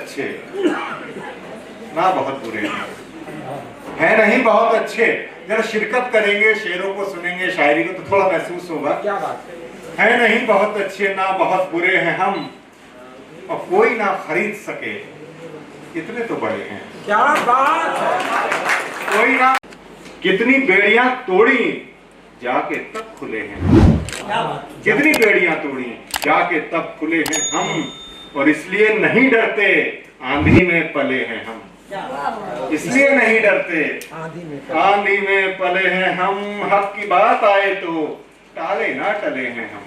अच्छे ना बहुत बुरे हैं नहीं बहुत अच्छे। जरा शिरकत करेंगे, शेरों को सुनेंगे, शायरी को, तो थोड़ा महसूस होगा। क्या बात है नहीं बहुत अच्छे ना बहुत बुरे हैं हम, और कोई ना खरीद सके इतने तो बड़े हैं। क्या बात है। कोई ना कितनी बेड़ियां तोड़ी जाके तब खुले हैं, कितनी बेड़ियां तोड़ी जाके तब खुले हैं हम, और इसलिए नहीं डरते आंधी में पले हैं हम, इसलिए नहीं डरते आंधी में पले हैं हम। हक की बात आए तो टाले ना टले हैं हम,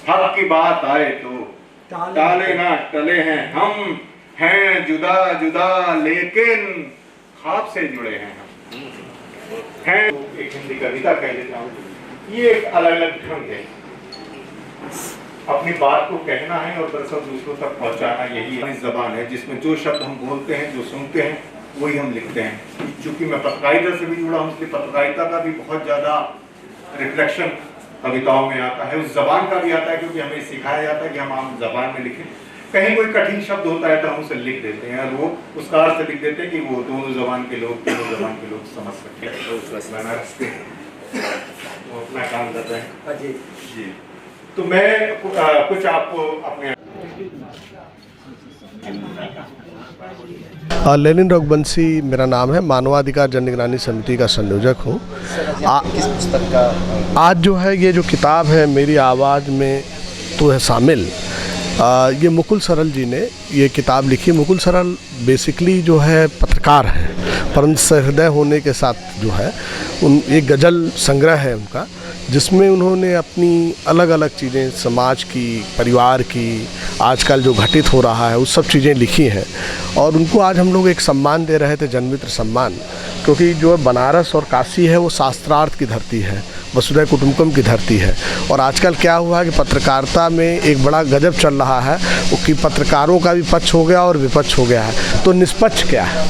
हक की बात आए तो टाले ना टले हैं हम। हैं जुदा जुदा लेकिन ख्वाब से जुड़े हैं हम। हैं एक हिंदी कविता कह देता हूँ, ये एक अलग अलग ढंग है अपनी बात को कहना है और दरअसल दूसरों तक पहुंचाना। यही हमारी जबान है जिसमें जो शब्द हम बोलते हैं, जो सुनते हैं, वही हम लिखते हैं। चूंकि मैं पत्रकारिता से भी जुड़ा हूँ, इसलिए पत्रकारिता का भी बहुत ज्यादा रिफ्लेक्शन कविताओं में आता है, उस जबान का भी आता है, क्योंकि हमें सिखाया जाता है कि हम आम जबान में लिखें। कहीं कोई कठिन शब्द होता है तो हम उसे लिख देते हैं, और वो उस कार से लिख देते हैं कि वो दोनों जबान के लोग, तीनों जबान के लोग समझ सकते हैं। वो अपना काम करते हैं जी। तो मैं कुछ आपको अपने लेनिन रघुवंशी मेरा नाम है, मानवाधिकार जन निगरानी समिति का संयोजक हूँ। किस पुस्तक का आज जो है ये जो किताब है मेरी आवाज़ में तो है शामिल, ये मुकुल सरल जी ने ये किताब लिखी। मुकुल सरल बेसिकली जो है पत्रकार हैं, परंतु सहृदय होने के साथ जो है एक गज़ल संग्रह है उनका, जिसमें उन्होंने अपनी अलग अलग चीज़ें समाज की, परिवार की, आजकल जो घटित हो रहा है उस सब चीज़ें लिखी हैं। और उनको आज हम लोग एक सम्मान दे रहे थे, जनमित्र सम्मान, क्योंकि जो बनारस और काशी है वो शास्त्रार्थ की धरती है, वसुधैव कुटुंबकम की धरती है। और आजकल क्या हुआ है कि पत्रकारिता में एक बड़ा गजब चल रहा है कि पत्रकारों का भी पक्ष हो गया और विपक्ष हो गया है। तो निष्पक्ष क्या है?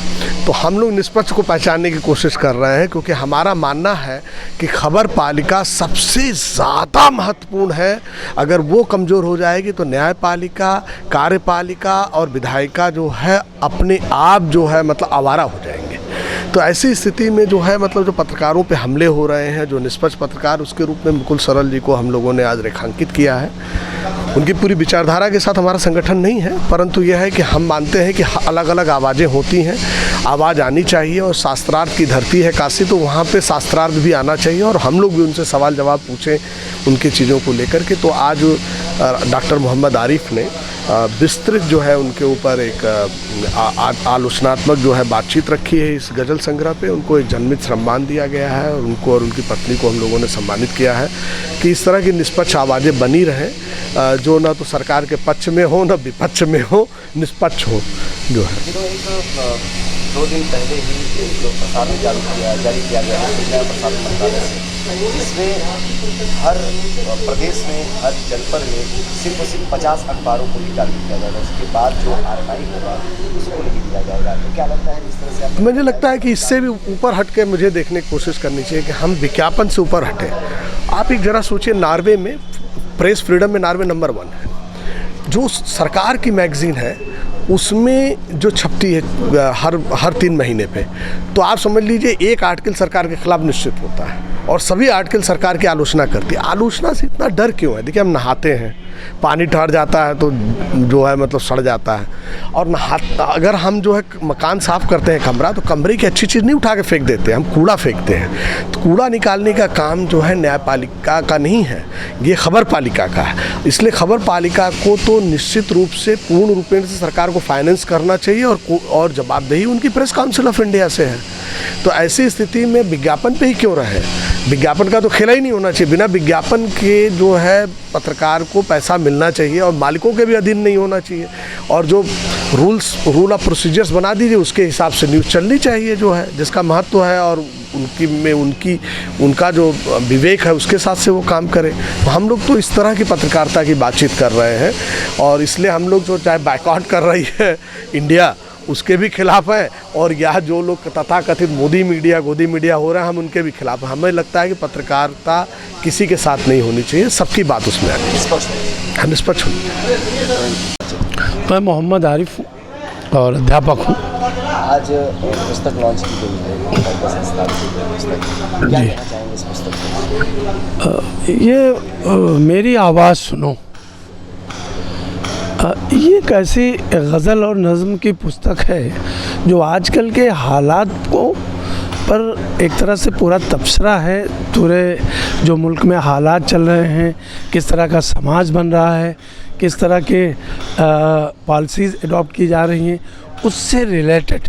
तो हम लोग निष्पक्ष को पहचानने की कोशिश कर रहे हैं, क्योंकि हमारा मानना है कि खबर पालिका सबसे ज़्यादा महत्वपूर्ण है। अगर वो कमज़ोर हो जाएगी तो न्यायपालिका, कार्यपालिका और विधायिका जो है अपने आप जो है मतलब आवारा हो जाएंगे। तो ऐसी स्थिति में जो है मतलब जो पत्रकारों पे हमले हो रहे हैं, जो निष्पक्ष पत्रकार, उसके रूप में मुकुल सरल जी को हम लोगों ने आज रेखांकित किया है। उनकी पूरी विचारधारा के साथ हमारा संगठन नहीं है, परंतु यह है कि हम मानते हैं कि अलग अलग आवाज़ें होती हैं, आवाज़ आनी चाहिए। और शास्त्रार्थ की धरती है काशी, तो वहाँ पे शास्त्रार्थ भी आना चाहिए, और हम लोग भी उनसे सवाल जवाब पूछें उनकी चीज़ों को लेकर के। तो आज डॉक्टर मोहम्मद आरिफ ने विस्तृत जो है उनके ऊपर एक आलोचनात्मक जो है बातचीत रखी है इस गज़ल संग्रह पे। उनको एक जनमित्र सम्मान दिया गया है, और उनको और उनकी पत्नी को हम लोगों ने सम्मानित किया है कि इस तरह की निष्पक्ष आवाज़ें बनी रहें, जो ना तो सरकार के पक्ष में हो न विपक्ष में हो, निष्पक्ष हो जो है। 2 दिन पहले ही एक प्रसारण जारी किया गया है प्रसारण मंत्रालय से, जिसमें हर प्रदेश में, हर जनपद में सिर्फ और सिर्फ 50 अखबारों को ही टारगेट किया जाएगा। उसके बाद जो RMI होगा उसको नहीं दिया जाएगा। तो क्या लगता है इस तरह से आप? मुझे लगता है कि इससे भी ऊपर हट के मुझे देखने की कोशिश करनी चाहिए कि हम विज्ञापन से ऊपर हटें। आप एक ज़रा सोचिए, नॉर्वे में प्रेस फ्रीडम में नॉर्वे नंबर 1 है। जो सरकार की मैगज़ीन है उसमें जो छपती है हर 3 महीने पे, तो आप समझ लीजिए एक आर्टिकल सरकार के खिलाफ निश्चित होता है, और सभी आर्टिकल सरकार की आलोचना करती है। आलोचना से इतना डर क्यों है? देखिए, हम नहाते हैं, पानी ठहर जाता है तो जो है मतलब सड़ जाता है, और अगर हम जो है मकान साफ़ करते हैं कमरा, तो कमरे की अच्छी चीज़ नहीं उठा के फेंक देते हैं, हम कूड़ा फेंकते हैं। तो कूड़ा निकालने का काम जो है न्यायपालिका का नहीं है, ये खबर पालिका का है। इसलिए खबर पालिका को तो निश्चित रूप से पूर्ण रूपेण से सरकार को फाइनेंस करना चाहिए, और जवाबदेही उनकी प्रेस काउंसिल ऑफ इंडिया से है। तो ऐसी स्थिति में विज्ञापन पे ही क्यों रहे? विज्ञापन का तो खेला ही नहीं होना चाहिए। बिना विज्ञापन के जो है पत्रकार को पैसा मिलना चाहिए, और मालिकों के भी अधीन नहीं होना चाहिए। और जो रूल ऑफ प्रोसीजर्स बना दीजिए, उसके हिसाब से न्यूज़ चलनी चाहिए जो है, जिसका महत्व है, और उनका जो विवेक है उसके साथ से वो काम करें। तो हम लोग तो इस तरह की पत्रकारिता की बातचीत कर रहे हैं, और इसलिए हम लोग जो चाहे बायकॉट कर रही है इंडिया, उसके भी खिलाफ है, और यह जो लोग तथाकथित मोदी मीडिया, गोदी मीडिया हो रहा है, हम उनके भी खिलाफ हैं। हमें लगता है कि पत्रकारिता किसी के साथ नहीं होनी चाहिए, सबकी बात उसमें आनी चाहिए, निष्पक्ष होनी चाहिए। मैं मोहम्मद आरिफ हूँ, और अध्यापक हूँ। आज पुस्तक लॉन्च की गई है संस्थान से पुस्तक, क्या जी। कहना चाहेंगे इस पुस्तक में? ये मेरी आवाज़ सुनो, ये एक ऐसी गज़ल और नज़म की पुस्तक है जो आजकल के हालात को पर एक तरह से पूरा तबसरा है। पूरे जो मुल्क में हालात चल रहे हैं, किस तरह का समाज बन रहा है, किस तरह के पॉलिसीज़ अडॉप्ट की जा रही हैं, उससे रिलेटेड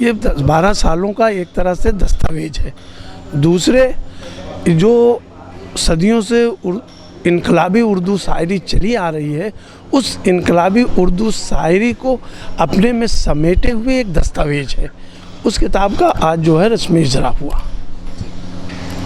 ये 10-12 सालों का एक तरह से दस्तावेज है। दूसरे जो सदियों से इनकलाबी उर्दू शायरी चली आ रही है, उस इनकलाबी उर्दू शायरी को अपने में समेटे हुए एक दस्तावेज है। उस किताब का आज जो है रस्मी इजरा हुआ।